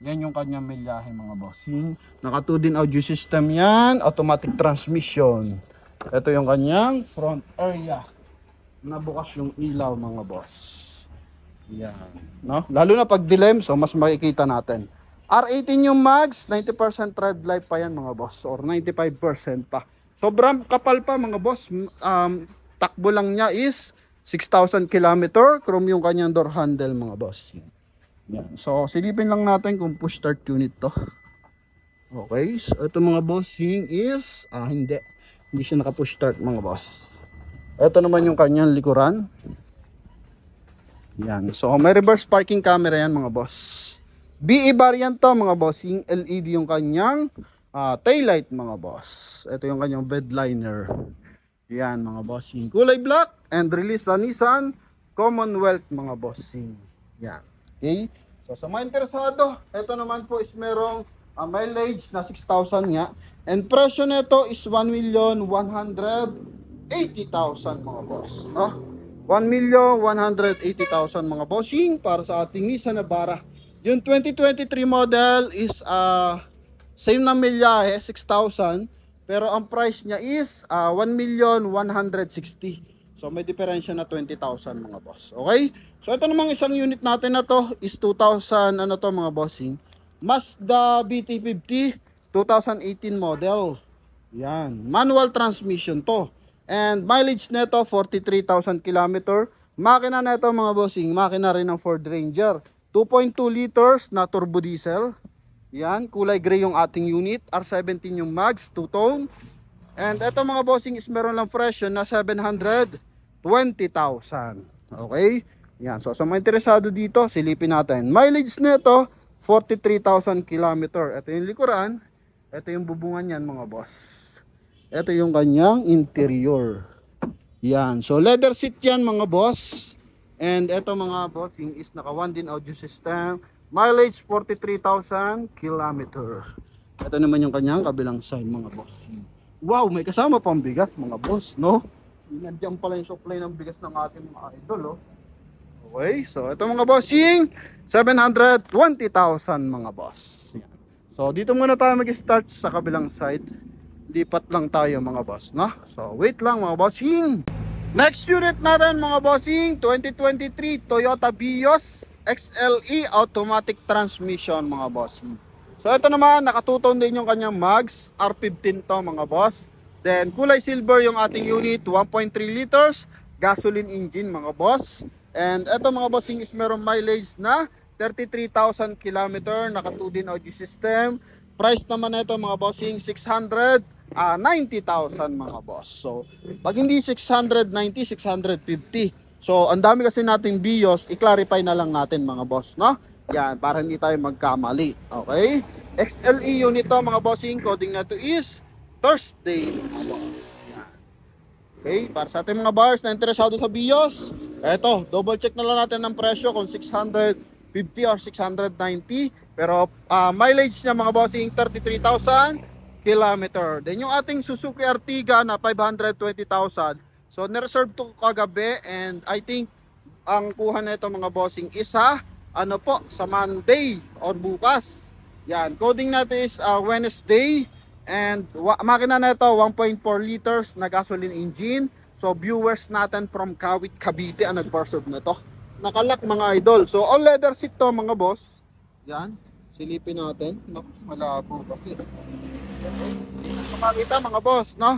[SPEAKER 1] Yan yung kanyang milyahe mga bossing. Naka 2 din audio system yan, automatic transmission. Ito yung kanyang front area. Nabukas yung ilaw mga boss. Yan, no? Lalo na pag dilim, so mas makikita natin. R18 yung mags, 90% red light pa yan mga boss, or 95% pa. Sobrang kapal pa mga boss. Takbo lang niya is 6,000 km. Chrome yung kanyang door handle mga boss. Yan. So silipin lang natin kung push start unit to. Okay, so ito mga bossing is hindi siya naka push start mga boss. Ito naman yung kanyang likuran. Yan, so may reverse parking camera yan mga boss. BE variant to mga bossing, LED yung kanyang tail light mga boss. Ito yung kanyang bed liner. Yan mga bossing, kulay black and release sa Nissan Commonwealth mga bossing. Yan. Okay, so sa mga interesado, ito naman po is merong mileage na 6,000 nga, and presyo nito is 1,180,000 mga boss, no? 1,180,000 mga bossing para sa ating Nissan Navara. Yung 2023 model is same na milyahe, 6,000, pero ang price niya is 1,160,000. So may diferensya na 20,000 mga boss. Okay? So ito namang isang unit natin na to is 2,000 to mga bossing. Mazda BT50 2018 model. Yan, manual transmission to. And mileage nito 43,000 km. Makina nito mga bossing, makina rin ng Ford Ranger. 2.2 liters na turbo diesel. Yan, kulay gray yung ating unit. R17 yung mags, 2-tone. And ito mga bossing is meron lang presyo na 720,000. Okay? Yan. So sa mga interesado dito, silipin natin. Mileage nito 43,000 kilometer. Ito yung likuran, ito yung bubungan niyan mga boss. Ito yung kanyang interior. Yan. So leather seat yan mga boss. And ito mga bossing is naka 1 din audio system. Mileage 43,000 kilometer. Ito naman yung kanyang kabilang side mga bossing. Wow, may kasama pang bigas mga boss, no? Nandiyan pala yung supply ng bigas ng ating mga idol, oh. Okay, so ito mga bossing, 720,000 mga boss. Yan. So dito muna tayo mag-start sa kabilang side. Lipat lang tayo mga boss, no? So wait lang mga bossing. Next unit natin mga bossing, 2023 Toyota Vios XLE automatic transmission mga bossing. So ito naman, nakatuton din yung kanyang mags, R15 to mga boss. Then kulay silver yung ating unit, 1.3 liters, gasoline engine mga boss. And ito mga bossing is meron mileage na 33,000 km, naka 2 din audio system. Price naman na ito mga bossing, 90,000 mga boss. So pag hindi 690, 650. So ang dami kasi nating Vios, i-clarify na lang natin mga boss, no? Yan, para hindi tayo magkamali. Okay? XLE unit to mga bossing, coding na to is Thursday mga boss. Yan. Okay, para sa ating mga buyers na interesado sa Vios, eto, double check na lang natin ng presyo kung 650 or 690. Pero mileage niya mga bossing 33,000 kilometer. Then yung ating Suzuki Ertiga na 520,000. So nireserve to kagabi, and I think ang kuha na ito mga bossing isa ano po sa Monday or bukas. Yan, coding natin is Wednesday, and makina na ito 1.4 liters na gasoline engine. So viewers natin from Kawit, Cavite ang nag-perserve na ito. Nakalak mga idol. So all leather seat to mga boss. Yan, silipin natin. Malabo kasi. Makita mga boss, no?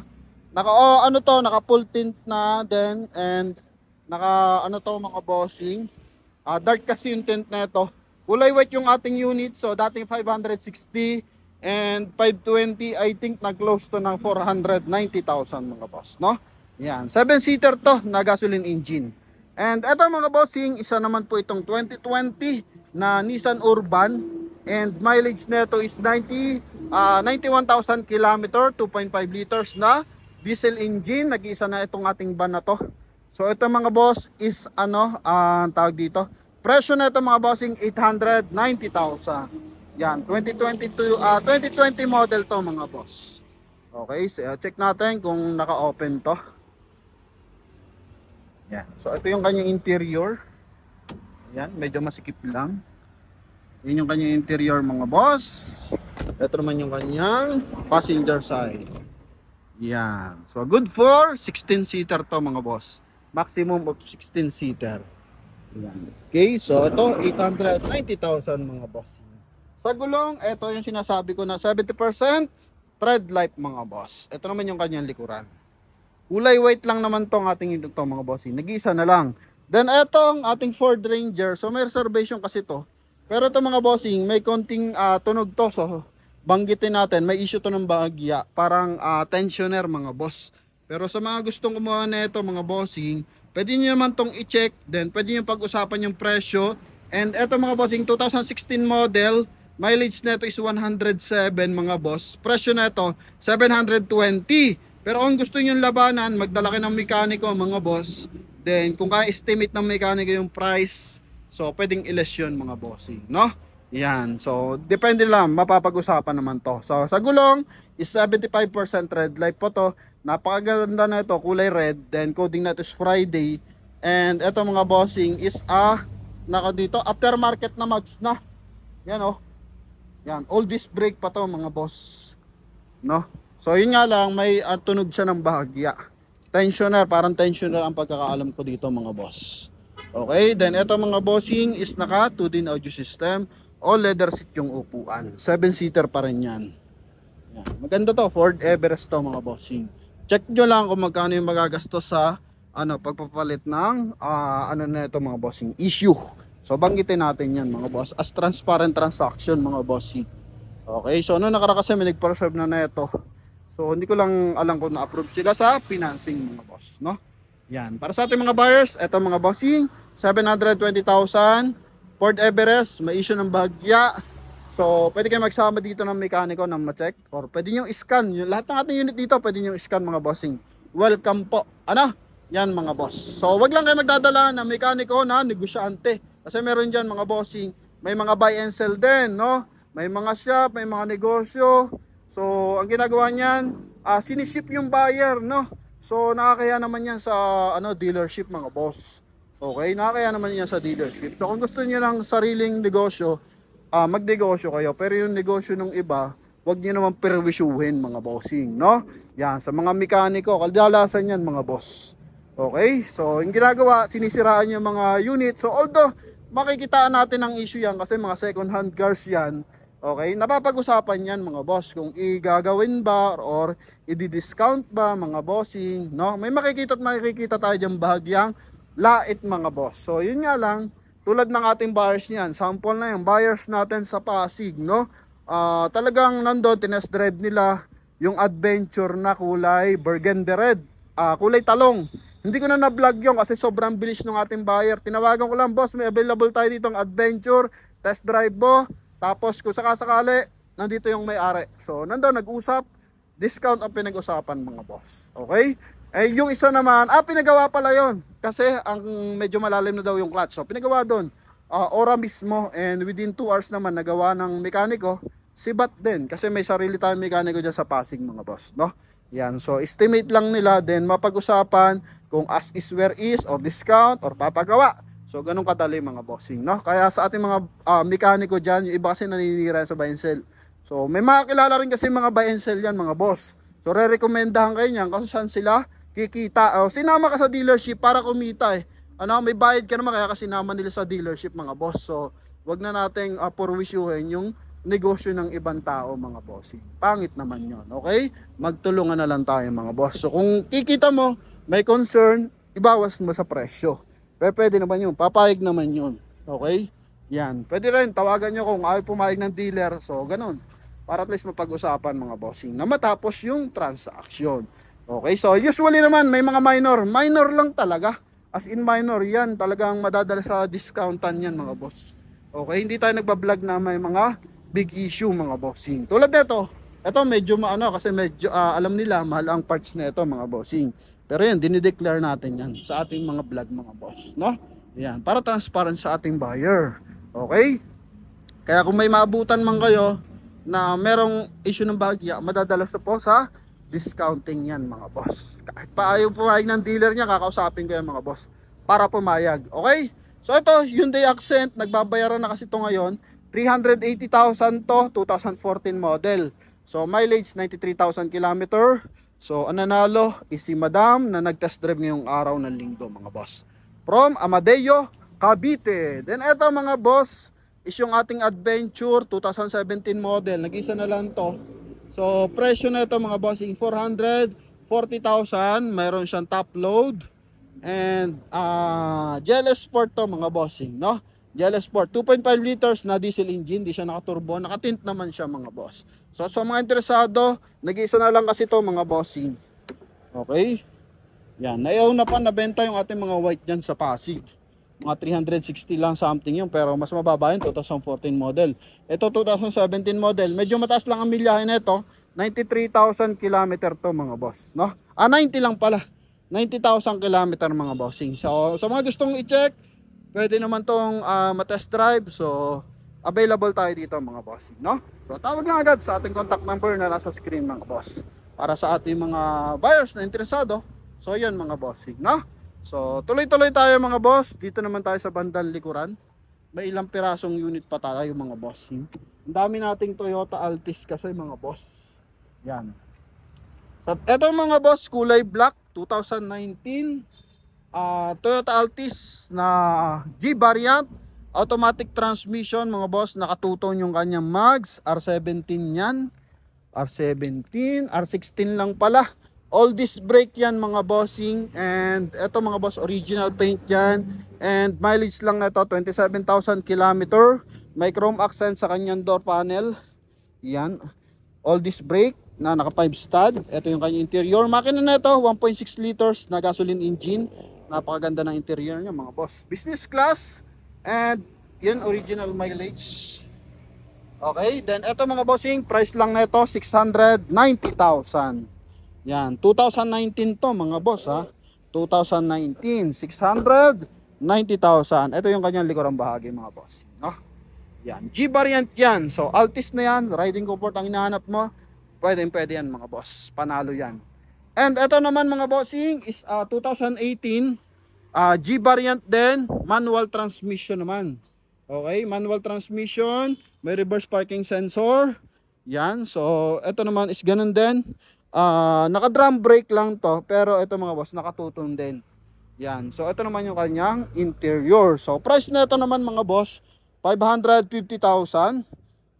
[SPEAKER 1] Naka ano to, naka full tint na din, and naka ano to mga bossing. Dark kasi yung tint na ito. Kulay white yung ating unit. So dating 560 and 520, I think nag-close to ng 490,000 mga boss, no? Yan, 7-seater to na gasoline engine. And eto mga bossing, isa naman po itong 2020 na Nissan Urban, and mileage nito is 91,000 km, 2.5 liters na diesel engine. Nag-iisa na itong ating van na to. So ito mga boss is ano, tawag dito, presyo na ito mga bossing 890,000. Yan, 2020 model to mga boss. Okay, so check natin kung naka-open to. Yan, so ito yung kanyang interior. Yan, medyo masikip lang. Yan yung kanyang interior mga boss. Ito naman yung kanyang passenger side. Yan, so good for 16-seater to mga boss. Maximum of 16-seater. Okay, so ito 890,000 mga boss. Sa gulong, ito yung sinasabi ko na 70% tread life mga boss. Ito naman yung kanyang likuran. Kulay white lang naman tong ating ito mga boss. Nag-isa na lang. Then itong ating Ford Ranger, so may reservation kasi to. Pero ito mga bossing, may konting tunog to. So banggitin natin, may issue to ng bahagya. Parang tensioner mga boss. Pero sa mga gustong kumuha na ito mga bossing, pwede nyo naman tong i-check. Then pwede nyo pag-usapan yung presyo. And ito mga bossing, 2016 model, mileage na ito is 107 mga boss. Presyo na ito 720. Pero kung gusto nyo labanan, magdala kayo ng mekaniko mga boss. Then kung ka-estimate ng mekaniko yung price, so pwedeng i-less yun mga bossing, no? Yan, so depende lang, mapapag-usapan naman to. So sa gulong is 75% red light po to. Napakaganda na ito, kulay red. Then coding natin is Friday. And ito mga bossing is naka dito aftermarket na mags na. Yan oh. Yan, all disc brake pa to mga boss, no? So yun nga lang, may tunog siya ng bahagya. Tensioner, parang tensioner ang pagkakaalam ko dito mga boss. Okay, then ito mga bossing is naka 2 din audio system. All leather seat yung upuan. 7-seater pa rin yan. Yan. Maganda to, Ford Everest to mga bossing. Check nyo lang kung magkano yung magagastos sa pagpapalit ng ano na ito mga bossing, issue. So banggitin natin yan mga boss as transparent transaction mga bossing. Okay, so ano nakaraan kasi may nag-preserve na ito. So hindi ko lang alam kung na-approve sila sa financing mga boss, no? Yan, para sa ating mga buyers, ito mga bossing, 720,000. Ford Everest, may issue ng bahagya. So, pwede kayo magsama dito ng mekaniko na ma-check. Or pwede nyo i-scan. Lahat ng ating unit dito, pwede nyo i-scan mga bossing. Welcome po. Ano? Yan mga boss. So, wag lang kayo magdadala ng mekaniko na negosyante. Kasi meron dyan mga bossing. May mga buy and sell din, no? May mga shop, may mga negosyo. So, ang ginagawa niyan, siniship yung buyer, no? So, nakakaya naman yan sa dealership mga boss. Okay, nakakaya naman yan sa dealership. So, kung gusto niyo ng sariling negosyo, magnegosyo kayo. Pero yung negosyo ng iba, wag niyo naman perwisyuhin mga bossing, no? Yan, sa mga mekaniko, kadalasan yan mga boss. Okay, so yung ginagawa, sinisiraan yung mga unit. So, although makikitaan natin ang issue yan kasi mga second hand cars yan, okay, napapag-usapan yan mga boss kung igagawin ba or i-discount ba mga bossing, no? May makikita at makikita tayo dyan bahagyang lait mga boss. So yun nga lang, tulad ng ating buyers niyan, sample na yung buyers natin sa Pasig, no? Talagang nandoon, tinest drive nila yung adventure na kulay burgundy red, kulay talong. Hindi ko na na-vlog yun kasi sobrang bilis ng ating buyer. Tinawagan ko lang, boss, may available tayo ditong adventure, test drive mo. Tapos kung sakasakali, nandito yung may-ari. So nandoon, nag-usap, discount ang pinag-usapan mga boss. Okay? Eh yung isa naman, pinagawa pala yon kasi ang medyo malalim na daw yung clutch. So pinagawa doon, ora mismo, and within 2 hours naman nagawa ng mekaniko. Sibat din kasi may sarili tayong mekaniko dyan sa Pasig mga boss, no? Yan, so estimate lang nila, then mapag-usapan kung as is where is or discount or papagawa. So ganun kadali mga bossing, no? Kaya sa ating mga mekaniko dyan, yung iba kasi naninira sa buy and sell. So may mga kilala rin kasi mga buy and sell yan mga boss. So re-recommendahan kayo niyan kasi saan sila kikita. Sinama ka sa dealership para kumita eh. May bayad ka naman, kaya kasi sinama nila sa dealership mga boss. So wag na nating purwisyuhin yung negosyo ng ibang tao mga bossing. Pangit naman yon, okay? Magtulungan na lang tayo mga boss. So kung kikita mo, may concern, ibawas mo sa presyo. Pwede naman yun, papayag naman yun. Okay? Yan, pwede rin, tawagan nyo kung ayaw pumayag ng dealer. So ganun, para at least mapag-usapan mga bossing na matapos yung transaction. Okay, so usually naman may mga minor lang talaga. As in minor, yan talagang madadala sa discountan yan mga boss. Okay, hindi tayo nagbablog na may mga big issue mga bossing. Tulad nito, ito medyo kasi medyo alam nila mahal ang parts nito mga bossing. Pero yan, dinideclare natin yan sa ating mga vlog mga boss, no? Yan, para transparent sa ating buyer. Okay? Kaya kung may maabutan man kayo na merong issue ng bahagya, madadala sa po sa discounting yan mga boss. Kahit pa ayaw pumayag ng dealer niya, kakausapin ko yan mga boss para pumayag. Okay? So ito, Hyundai Accent, nagbabayaran na kasi ito ngayon. 380,000 to, 2014 model. So mileage 93,000 km. So ang nanalo is si Madam na nag-test drive ngayong araw ng linggo mga boss. From Amadeo, Cavite. Then ito mga boss is yung ating Adventure 2017 model. Nag-isa na lang to. So presyo na ito mga bossing 440,000. Mayroon siyang top load. And GLS Sport to mga bossing, no? GLS Sport 2.5 liters na diesel engine, di siya nakaturbo, nakatint naman siya mga boss. So sa mga interesado, nag-iisa na lang kasi to mga bossing. Okay? Yan, nayaw na pa nabenta yung ating mga white dyan sa Pasig. Mga 360 lang something yun, pero mas mababa yun, 2014 model. Ito 2017 model, medyo mataas lang ang milyahe nito, 93,000 km to mga boss, no? 90 lang pala. 90,000 km mga bossing. So sa mga gustong i-check, pwede naman tong matest drive. So available tayo dito mga bossing, no? So tawag lang agad sa ating contact number na nasa screen mga boss, para sa ating mga buyers na interesado. So yun mga bossing, no? So tuloy-tuloy tayo mga boss. Dito naman tayo sa bandang likuran. May ilang pirasong unit pa tayo mga bossing. Ang dami nating Toyota Altis kasi mga boss. Yan. So eto mga boss, kulay black, 2019 Toyota Altis na G variant, automatic transmission mga boss. Nakatuton yung kanyang mags, R17 yan, R17, R16 lang pala. All disc brake yan mga bossing. And eto mga boss, original paint yan. And mileage lang na ito, 27,000 km. May chrome accent sa kanyang door panel. Yan, all disc brake na naka 5 stud. Ito yung kanyang interior. Makina na ito, 1.6 liters na gasoline engine. Napakaganda ng interior niya mga boss. Business class and yun original mileage. Okay, then ito mga bossing, price lang na ito 690,000. Yan, 2019 to mga boss ha. 2019, 690,000. Ito yung kanyang likurang bahagi mga boss, no? Yan, G variant yan. So Altis na yan, riding comfort ang hinahanap mo. Pwede yan mga boss. Panalo yan. And ito naman mga bossing is 2018 G variant din, manual transmission naman. Okay, manual transmission, may reverse parking sensor. Yan, so ito naman is ganun din. Naka drum brake lang to, pero ito mga boss, nakatutong din. Yan, so ito naman yung kanyang interior. So price na ito naman mga boss, 550,000.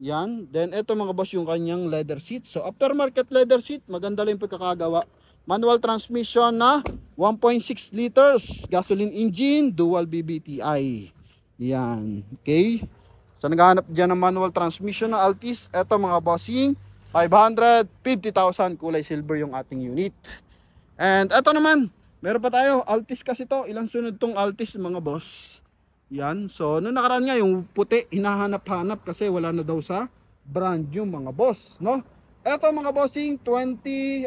[SPEAKER 1] Yan, then ito mga boss yung kanyang leather seat. So aftermarket leather seat, maganda lang yung pagkakagawa. Manual transmission na 1.6 liters, gasoline engine, dual BBTI. Yan, okay. So naghahanap dyan ng manual transmission na Altis. Ito mga bossing, 550,000, kulay silver yung ating unit. And ito naman, meron pa tayo, Altis kasi to. Ilang sunod tong Altis mga boss. Yan, so noong nakaraan nga yung puti, hinahanap-hanap kasi wala na daw sa brand new mga boss, no? Ito mga bossing, 2020,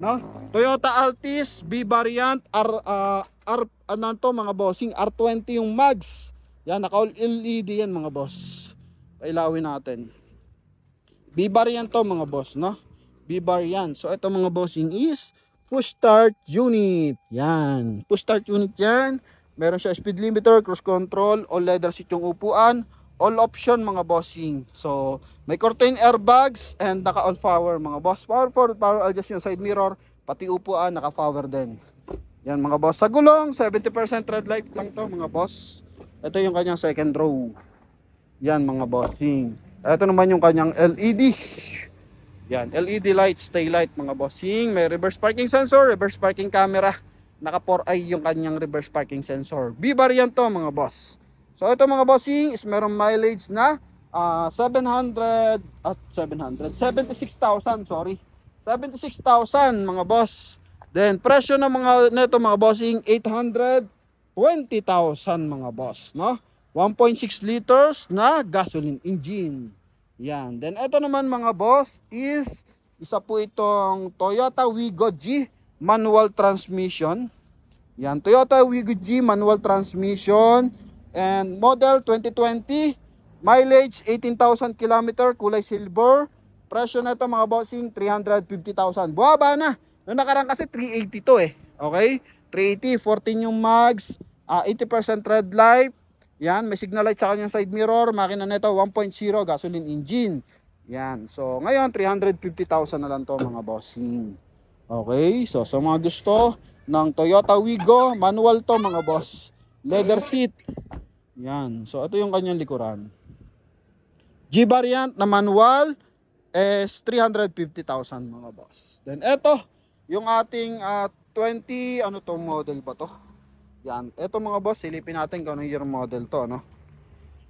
[SPEAKER 1] no? Toyota Altis B variant ano to mga bossing, R20 yung mags. Yan, naka LED yan mga boss. Pailawin natin. B variant to mga boss, no? B variant. So ito mga bossing is push start unit. Yan, push start unit yan. Meron siya speed limiter, cruise control, all leather seat yung upuan, all option mga bossing. So may curtain airbags and naka all power mga boss. Power forward, power adjust yung side mirror, pati upuan naka power din. Yan mga boss. Sa gulong 70% red light lang to mga boss. Ito yung kanyang second row. Yan mga bossing. Ito naman yung kanyang LED. Yan, LED lights, tail light mga bossing. May reverse parking sensor, reverse parking camera. Naka 4i yung kanyang reverse parking sensor. B variant to mga boss. So ito mga bossing is merong mileage na 76,000, sorry. 76,000 mga boss. Then presyo ng mga neto mga bossing 820,000 mga boss, no? 1.6 liters na gasoline engine. Yan. Then ito naman mga boss is isa po itong Toyota Wigo G manual transmission. Yan, Toyota Wigo G manual transmission and model 2020, mileage 18,000 km, kulay silver. Presyo na ito mga bossing 350,000. Buwaba na. Noong nakaraan kasi 380 to eh. Okay? 380, 14 yung mags, 80% red light. Yan, may signal light sa kanyang side mirror. Makina nito 1.0 gasoline engine. Yan. So, ngayon 350,000 na lang to mga bossing. Okay? So, sa mga gusto ng Toyota Wigo, manual to mga boss. Leather seat. Yan. So, ito yung kanyang likuran. G variant na manual is 350,000 mga boss. Then, ito yung ating 20, ano to model ba to? Yan. Ito mga boss, silipin natin kung anong year model to, no?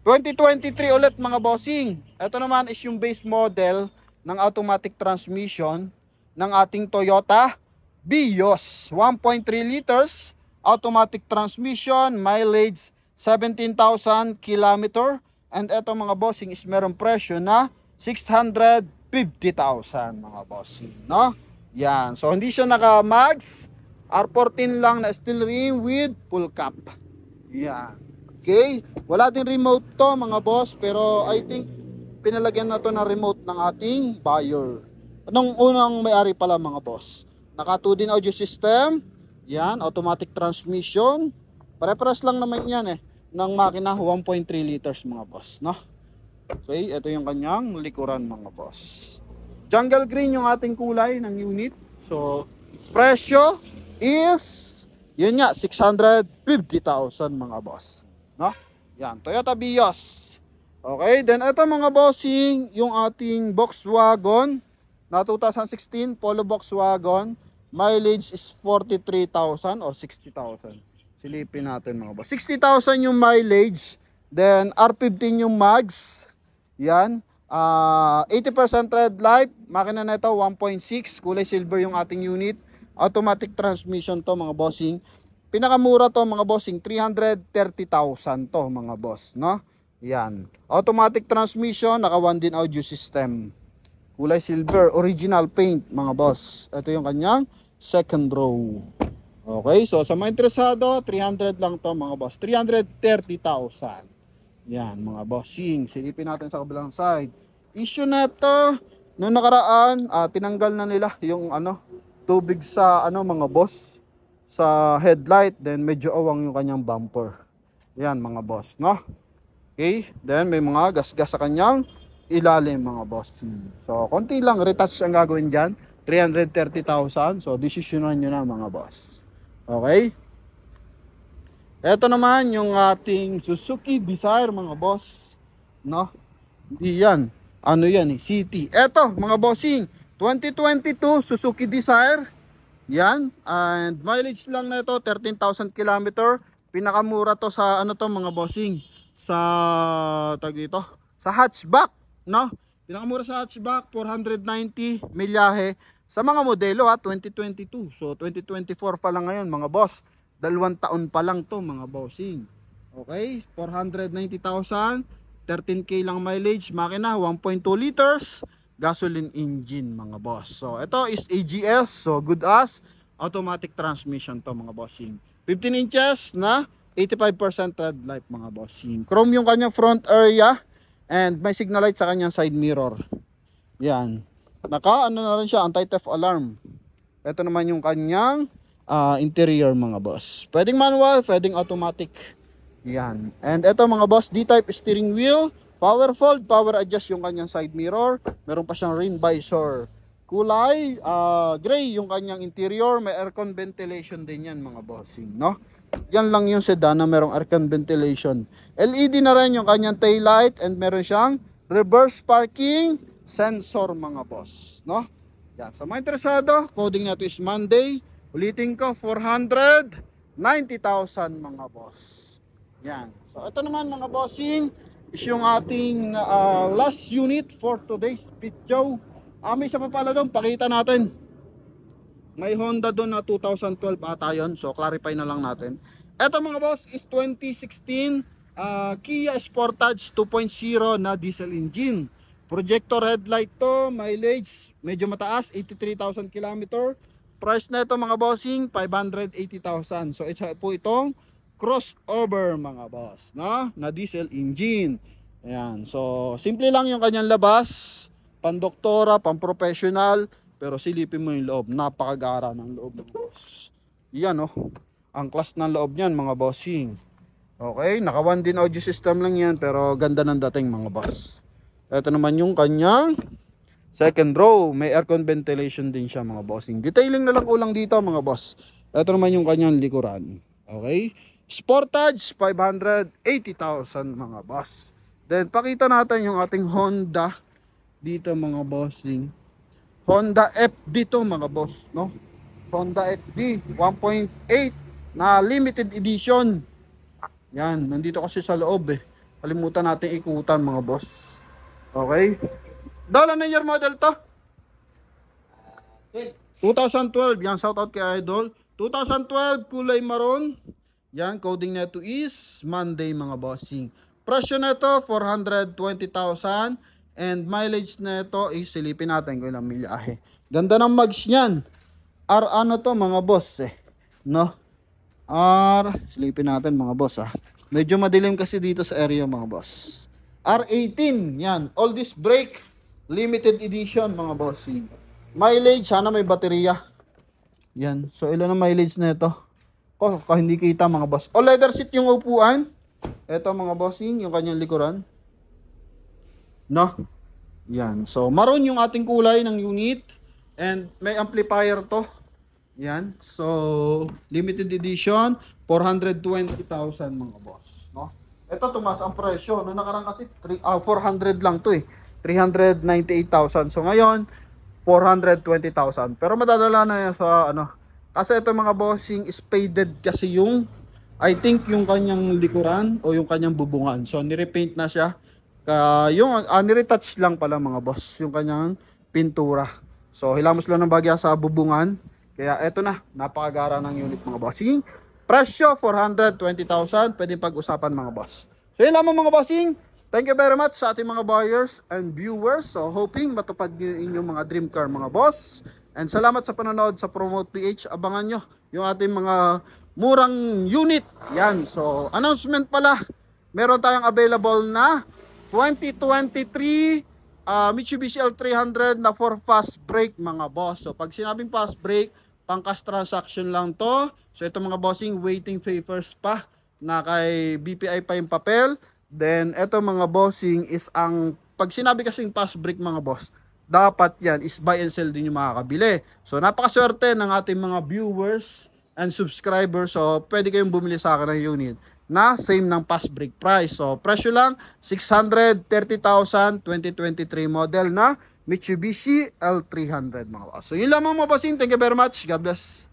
[SPEAKER 1] 2023 ulit mga bossing. Ito naman is yung base model ng automatic transmission ng ating Toyota Vios. 1.3 liters, automatic transmission, mileage 17,000 km. And ito mga bossing is merong presyo na 650,000 mga bossing, no? Yan. So hindi siya naka-mags, R14 lang na steel rim with full cap. Yan. Okay? Wala din remote to mga boss, pero I think pinalagyan na to na remote ng ating buyer. Nung unang may-ari pala mga boss. Naka 2 din audio system. Yan, automatic transmission. Pare-pares lang naman yan eh ng makina 1.3 liters mga boss, no? Okay, ito yung kanyang likuran mga boss. Jungle green yung ating kulay ng unit. So, presyo is yun nga 650,000 mga boss, no? Yan, Toyota Vios. Okay, then ito mga bossing, yung ating Volkswagen na 2016 Polo Volkswagen, mileage is 43,000 or 60,000. Silipin natin mga boss. 60,000 yung mileage, then R15 yung mags. Yan, 80% red light, makina nito 1.6, kulay silver yung ating unit. Automatic transmission to mga bossing. Pinakamura to mga bossing, 330,000 to mga boss, no? Yan. Automatic transmission, naka 1 din audio system. Kulay silver, original paint mga boss. Ito yung kanyang second row. Okay, so sa mga interesado, 300 lang to mga boss. 330,000. Yan mga bossing. Silipin natin sa kabilang side. Issue na to, noong nakaraan, tinanggal na nila yung tubig sa mga boss, sa headlight. Then medyo awang yung kanyang bumper. Yan mga boss, no? Okay, then may mga gas-gas sa kanyang ilalim mga boss. So konti lang retouch ang gagawin dyan, 330,000. So desisyonan nyo na mga boss. Okay, eto naman yung ating Suzuki Desire mga boss, no? Hindi yan, yan city. Eto mga bossing, 2022 Suzuki Desire. Yan, and mileage lang na ito, 13,000 km. Pinakamura to sa to mga bossing, sa sa hatchback, no? Pinakamura sa hatchback, 490 milyahe sa mga modelo 2022. So 2024 pa lang ngayon mga boss. 2 taon pa lang to mga bossing. Okay, 490,000, 13k lang mileage, makina 1.2 liters, gasoline engine mga boss. So ito is AGS, so good as automatic transmission to mga bossing. 15 inches na 85% red light mga bossing. Chrome yung kanyang front area and may signal light sa kanyang side mirror. Yan. Naka na rin siya, anti-theft alarm. Ito naman yung kanyang interior mga boss. Pwedeng manual, pwedeng automatic. Yan. And ito mga boss, D-type steering wheel, power fold, power adjust yung kanyang side mirror. Meron pa siyang rain visor. Kulay gray yung kanyang interior, may aircon ventilation din yan mga bossing, no? Yan lang yung sedan na merong aircon ventilation. LED na rin yung kanyang tail light and meron siyang reverse parking sensor mga boss, no? Yan, sa mga interesado, coding natin is Monday. Ulitin ko, 490,000 mga boss. Yan. So ito naman mga bossing is yung ating last unit for today's video. May isa pa pala doon, pakita natin. May Honda doon na 2012 ata yun. So clarify na lang natin. Ito mga boss is 2016 Kia Sportage 2.0 na diesel engine. Projector headlight to, mileage medyo mataas, 83,000 km. Price na ito mga bossing, 580,000. So ito po itong crossover mga boss, no? Na diesel engine. Ayan. So simple lang yung kanyang labas, pandoktora, pang-professional, pero silipin mo yung loob, napakagara ng loob mga boss. Yan ang class ng loob niyan mga bossing. Okay, naka 1 din audio system lang yan, pero ganda ng dating mga boss. Ito naman yung kanyang second row, may aircon ventilation din siya mga bossing. Detailing na lang ulang dito mga boss. Ito naman yung kanyang likuran. Okay, Sportage 580,000 mga boss. Then pakita natin yung ating Honda dito mga bossing. Honda FD to mga boss, no? Honda FD 1.8 na limited edition. Yan, nandito kasi sa loob kalimutan natin ikutan mga boss. Okay, Dala na year model to? 2012. Yan, shout out kay Idol. 2012, kulay maroon. Yan, coding neto is Monday mga bossing. Presyo neto 420,000 and mileage neto is silipin natin kung ilang milyahe. Ganda ng mags niyan. R ano to mga boss no? R, silipin natin mga boss Medyo madilim kasi dito sa area mga boss. R18, yan, all this brake limited edition mga bossing. Mileage, sana may baterya. Yan, so ilan ang mileage na ito? Hindi kita mga boss. All leather seat yung upuan. Ito mga bossing, yung kanyang likuran, no? Yan, so maroon yung ating kulay ng unit and may amplifier to. Yan, so limited edition 420,000 mga boss, no? Ito tumaas ang presyo. Noong nakaraan kasi 400 lang to 398,000. So ngayon 420,000. Pero madadala na yan sa kasi ito mga bossing is faded kasi yung I think yung kanyang likuran o yung kanyang bubungan. So nirepaint na siya. Yung niretouch lang pala mga boss yung kanyang pintura. So hilamos lang ng bagya sa bubungan Kaya eto na, napakagara ng unit mga bossing. Presyo 420,000, pwede pag-usapan mga boss. So yun lamang mga bossing. Thank you very much sa ating mga buyers and viewers. So hoping matupad nyo inyong mga dream car mga boss. And salamat sa panonood sa Promote PH. Abangan nyo yung ating mga murang unit. Yan, so announcement pala. Meron tayong available na 2023 Mitsubishi L300 na 4 fast brake mga boss. So pag sinabing fast brake, pang cash transaction lang to. So ito mga bossing, waiting favors pa na kay BPI pa yung papel. Then ito mga bossing is ang pag sinabi kasing fast brake mga boss, dapat yan is buy and sell din yung makakabili. So napakaswerte ng ating mga viewers and subscribers. So pwede kayong bumili sa akin ng unit na same ng fast brake price. So presyo lang 630,000 2023 model na Mitsubishi L300 mga boss. So yun lamang mga bossing. Thank you very much. God bless.